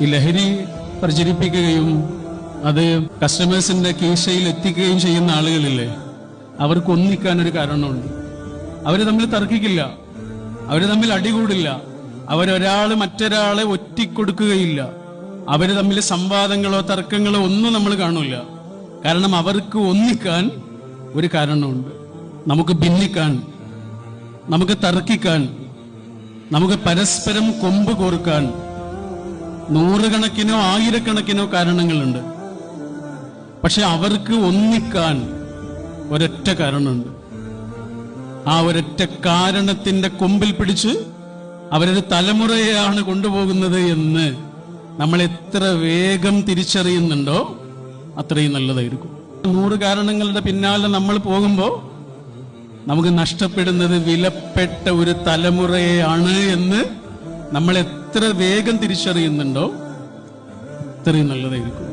ഈ ലഹരി പ്രചരിപ്പിക്കുകയും അത് കസ്റ്റമേഴ്സിന്റെ കീശയിൽ എത്തിക്കുകയും ചെയ്യുന്ന ആളുകളില്ലേ, അവർക്ക് ഒന്നിക്കാൻ ഒരു കാരണമുണ്ട്. അവര് തമ്മിൽ തർക്കിക്കില്ല, അവര് തമ്മിൽ അടികൂടില്ല, അവരൊരാള് മറ്റൊരാളെ ഒറ്റിക്കൊടുക്കുകയില്ല, അവര് തമ്മിൽ സംവാദങ്ങളോ തർക്കങ്ങളോ ഒന്നും നമ്മൾ കാണൂല. കാരണം അവർക്ക് ഒന്നിക്കാൻ ഒരു കാരണമുണ്ട്. നമുക്ക് ഭിന്നിക്കാൻ, നമുക്ക് തർക്കിക്കാൻ, നമുക്ക് പരസ്പരം കൊമ്പ് കോർക്കാൻ നൂറുകണക്കിനോ ആയിരക്കണക്കിനോ കാരണങ്ങളുണ്ട്. പക്ഷെ അവർക്ക് ഒന്നിക്കാൻ ഒരൊറ്റ കാരണമുണ്ട്. ആ ഒരൊറ്റ കാരണത്തിന്റെ കൊമ്പിൽ പിടിച്ച് അവരൊരു തലമുറയെയാണ് കൊണ്ടുപോകുന്നത് എന്ന് നമ്മൾ എത്ര വേഗം തിരിച്ചറിയുന്നുണ്ടോ അത്രയും നല്ലതായിരിക്കും. 100 കാരണങ്ങളുടെ പിന്നാലെ നമ്മൾ പോകുമ്പോൾ നമുക്ക് നഷ്ടപ്പെടുന്നത് വിലപ്പെട്ട ഒരു തലമുറയാണ് എന്ന് നമ്മൾ എത്ര വേഗം തിരിച്ചറിയുന്നുണ്ടോ അത്രയും നല്ലതായിരിക്കും.